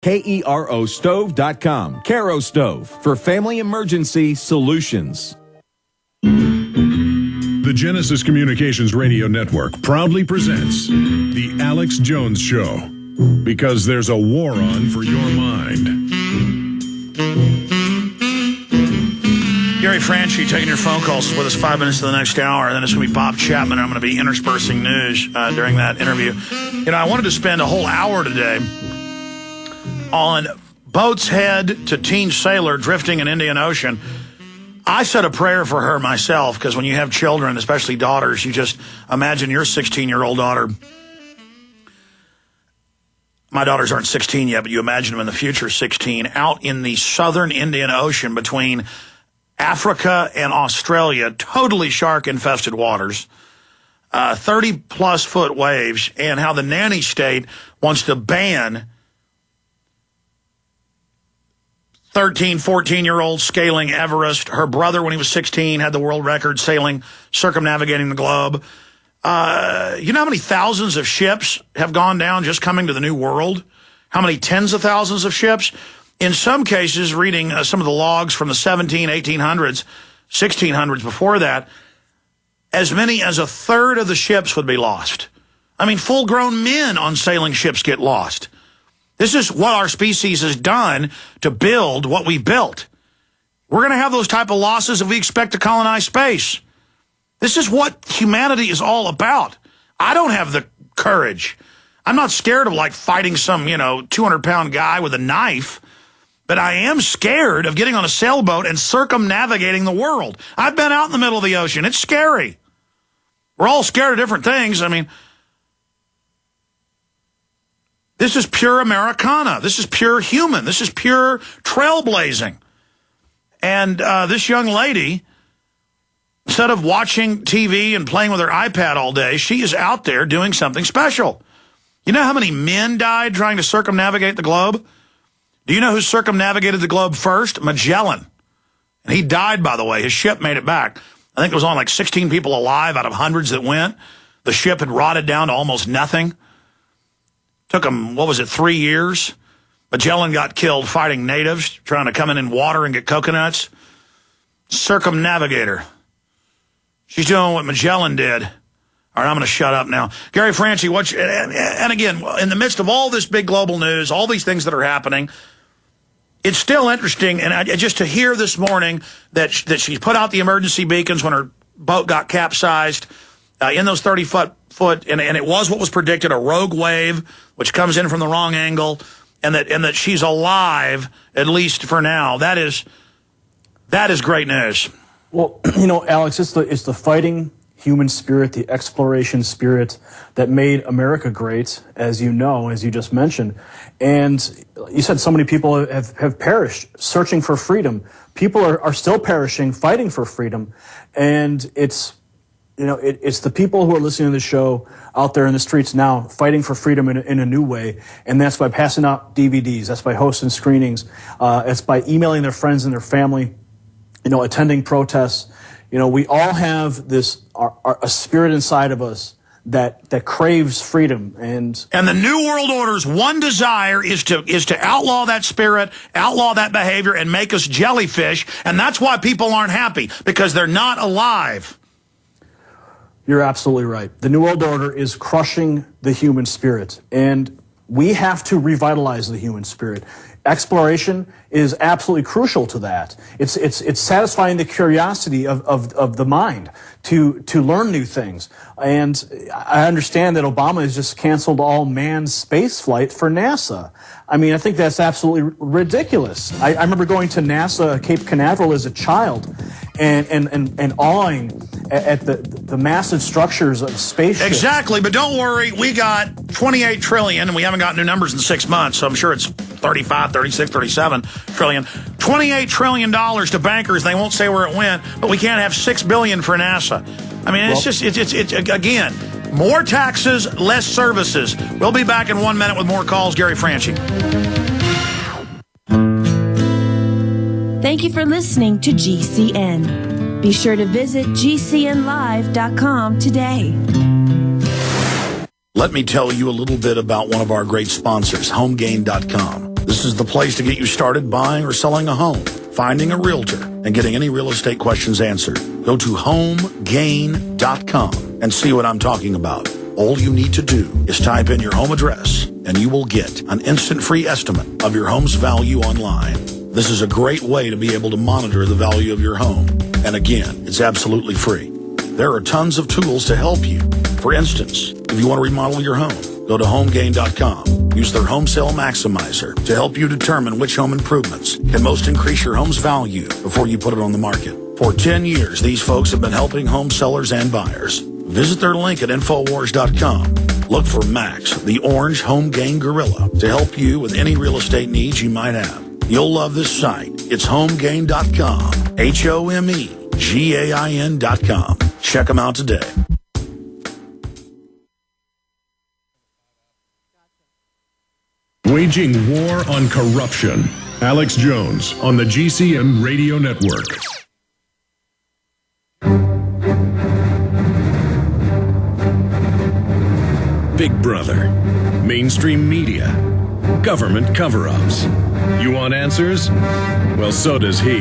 KERO Stove.com. Kero Stove for family emergency solutions. The Genesis Communications Radio Network proudly presents The Alex Jones Show, because there's a war on for your mind. Gary Franchi taking your phone calls with us 5 minutes to the next hour, and then it's going to be Bob Chapman. I'm going to be interspersing news during that interview. You know, I wanted to spend a whole hour today on Boat's Head to Teen Sailor drifting in Indian Ocean. I said a prayer for her myself, because when you have children, especially daughters, you just imagine your 16-year-old daughter. My daughters aren't 16 yet, but you imagine them in the future 16, out in the southern Indian Ocean between Africa and Australia, totally shark-infested waters, 30-plus foot waves, and how the nanny state wants to ban 13, 14-year-old scaling Everest. Her brother, when he was 16, had the world record sailing, circumnavigating the globe. You know how many thousands of ships have gone down just coming to the New World? How many tens of thousands of ships? In some cases, reading some of the logs from the 1800s, 1600s before that, as many as a third of the ships would be lost. I mean, full-grown men on sailing ships get lost. This is what our species has done to build what we built. We're going to have those type of losses if we expect to colonize space. This is what humanity is all about. I don't have the courage. I'm not scared of, like, fighting some, 200-pound guy with a knife, but I am scared of getting on a sailboat and circumnavigating the world. I've been out in the middle of the ocean. It's scary. We're all scared of different things. I mean, this is pure Americana. This is pure human. This is pure trailblazing. And this young lady, instead of watching TV and playing with her iPad all day, she is out there doing something special. You know how many men died trying to circumnavigate the globe? Do you know who circumnavigated the globe first? Magellan. And he died, by the way. His ship made it back. I think it was only like 16 people alive out of hundreds that went. The ship had rotted down to almost nothing. Took him, 3 years? Magellan got killed fighting natives, trying to come in water and get coconuts. Circumnavigator. She's doing what Magellan did. All right, I'm going to shut up now. Gary Franchi, and again, in the midst of all this big global news, all these things that are happening, it's still interesting, and just to hear this morning that she put out the emergency beacons when her boat got capsized in those 30-foot, and it was what was predicted, a rogue wave, which comes in from the wrong angle, and that she's alive, at least for now. That is great news. Well, Alex, it's the fighting human spirit, the exploration spirit that made America great, as you know, as you just mentioned. And you said so many people have perished searching for freedom. People are still perishing, fighting for freedom. And it's the people who are listening to the show out there in the streets now fighting for freedom in a new way. And that's by passing out DVDs. That's by hosting screenings. It's by emailing their friends and their family, attending protests. We all have a spirit inside of us that craves freedom. And the New World Order's one desire is to outlaw that spirit, outlaw that behavior, and make us jellyfish. And that's why people aren't happy, because they're not alive. You're absolutely right. The New World Order is crushing the human spirit, and we have to revitalize the human spirit. Exploration is absolutely crucial to that. It's satisfying the curiosity of the mind to learn new things. And I understand that Obama has just canceled all manned space flight for NASA. I mean, I think that's absolutely ridiculous. I remember going to NASA Cape Canaveral as a child and awing at the massive structures of spaceships. Exactly, but don't worry, we got $28 trillion, and we haven't got new numbers in 6 months, so I'm sure it's 35, 36, 37 trillion. $28 trillion to bankers. They won't say where it went, but we can't have $6 billion for NASA. I mean, it's again, more taxes, less services. We'll be back in 1 minute with more calls. Gary Franchi. Thank you for listening to GCN. Be sure to visit GCNlive.com today. Let me tell you a little bit about one of our great sponsors, HomeGain.com. The This is the place to get you started buying or selling a home, finding a realtor, and getting any real estate questions answered. Go to homegain.com and see what I'm talking about. All you need to do is type in your home address, and you will get an instant free estimate of your home's value online. This is a great way to be able to monitor the value of your home. And again, it's absolutely free. There are tons of tools to help you. For instance, if you want to remodel your home, go to homegain.com. Use their home sale maximizer to help you determine which home improvements can most increase your home's value before you put it on the market. For 10 years, these folks have been helping home sellers and buyers. Visit their link at Infowars.com. Look for Max, the orange home gain gorilla, to help you with any real estate needs you might have. You'll love this site. It's homegain.com. HOMEGAIN.com. Check them out today. Waging war on corruption. Alex Jones on the GCN Radio Network. Big Brother, mainstream media, government cover-ups. You want answers? Well, so does he.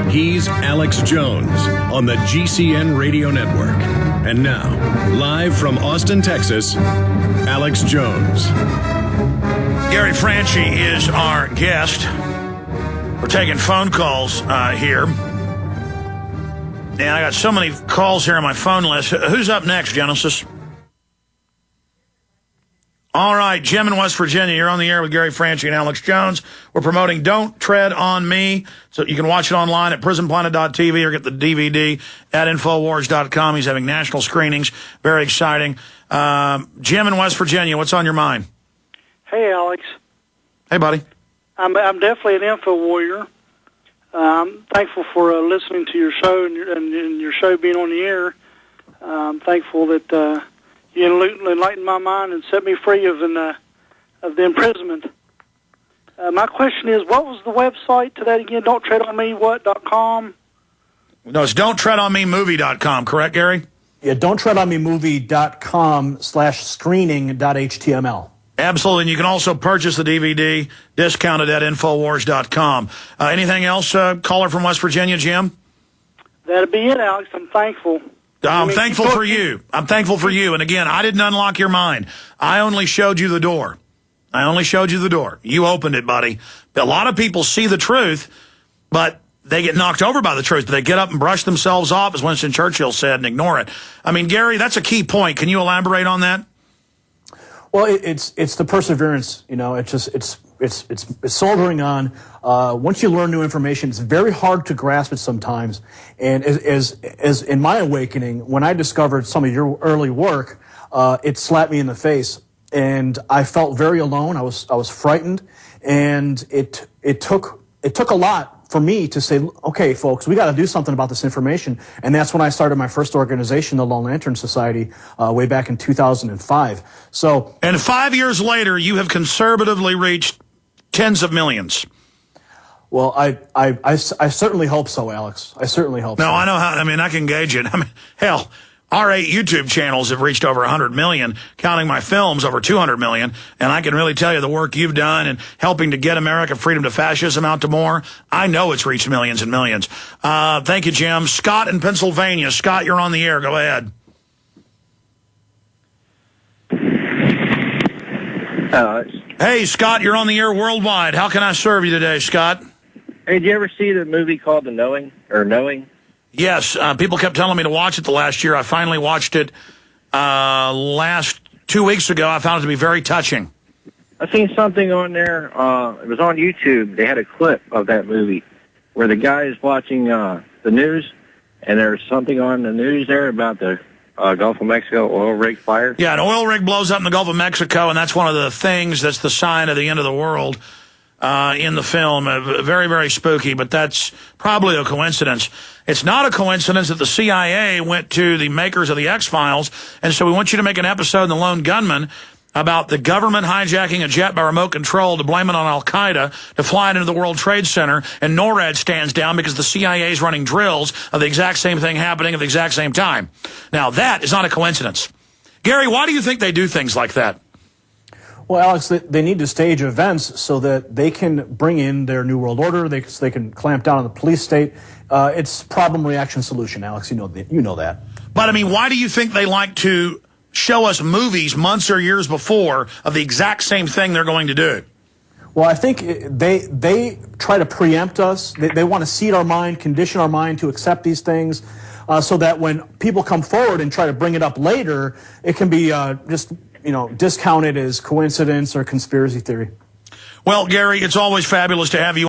He's Alex Jones on the GCN Radio Network. And now, live from Austin, Texas, Alex Jones. Gary Franchi is our guest. We're taking phone calls here. And I got so many calls here on my phone list. Who's up next, Genesis? All right, Jim in West Virginia, you're on the air with Gary Franchi and Alex Jones. We're promoting Don't Tread on Me, so you can watch it online at prisonplanet.tv or get the DVD at Infowars.com. He's having national screenings. Very exciting. Jim in West Virginia, what's on your mind? Hey, Alex. Hey, buddy. I'm definitely an info warrior. I'm thankful for listening to your show and your show being on the air. I'm thankful that you enlightened my mind and set me free of the imprisonment. My question is, what was the website to that again? Don't tread on me, what.com? No, it's don'ttreadonmemovie.com, correct, Gary? Yeah, don'ttreadonmemovie.com/screening.html. Absolutely, and you can also purchase the DVD discounted at Infowars.com. Anything else, caller from West Virginia, Jim? That'd be it, Alex. I'm thankful. I'm thankful for you. I'm thankful for you. And again, I didn't unlock your mind. I only showed you the door. You opened it, buddy. A lot of people see the truth, but they get knocked over by the truth. But they get up and brush themselves off, as Winston Churchill said, and ignore it. I mean, Gary, that's a key point. Can you elaborate on that? Well, it's the perseverance. You know, it's soldiering on. Once you learn new information, it's very hard to grasp it sometimes. And as in my awakening, when I discovered some of your early work, it slapped me in the face, and I felt very alone. I was frightened, and it took a lot for me to say, okay, folks, we got to do something about this information. And that's when I started my first organization, the Lone Lantern Society, way back in 2005. And 5 years later, you have conservatively reached tens of millions. Well, I certainly hope so, Alex. I certainly hope so. No, I know how. I mean, I can gauge it. I mean, hell, our 8 YouTube channels have reached over 100 million, counting my films over 200 million. And I can really tell you the work you've done in helping to get America freedom to fascism out to more. I know it's reached millions and millions. Thank you, Jim. Scott in Pennsylvania. Scott, you're on the air. Go ahead. Hey, Scott, you're on the air worldwide. How can I serve you today, Scott? Hey, did you ever see the movie called The Knowing, or Knowing? Yes, people kept telling me to watch it the last year. I finally watched it last 2 weeks ago. I found it to be very touching. I seen something on there. It was on YouTube. They had a clip of that movie where the guy is watching the news, and there's something on the news there about the Gulf of Mexico oil rig fire. Yeah, an oil rig blows up in the Gulf of Mexico, and that's one of the things that's the sign of the end of the world in the film. Very, very spooky, but that's probably a coincidence. It's not a coincidence that the CIA went to the makers of the X-Files, and so we want you to make an episode in The Lone Gunman about the government hijacking a jet by remote control to blame it on Al-Qaeda to fly it into the World Trade Center, and NORAD stands down because the CIA is running drills of the exact same thing happening at the exact same time. Now, that is not a coincidence. Gary, why do you think they do things like that? Well, Alex, they need to stage events so that they can bring in their New World Order. So they can clamp down on the police state. It's problem, reaction, solution, Alex. You know that. But, I mean, why do you think they like to show us movies months or years before of the exact same thing they're going to do? Well, I think they try to preempt us. They want to seed our mind, condition our mind to accept these things, so that when people come forward and try to bring it up later, it can be just discounted as coincidence or conspiracy theory. Well, Gary, it's always fabulous to have you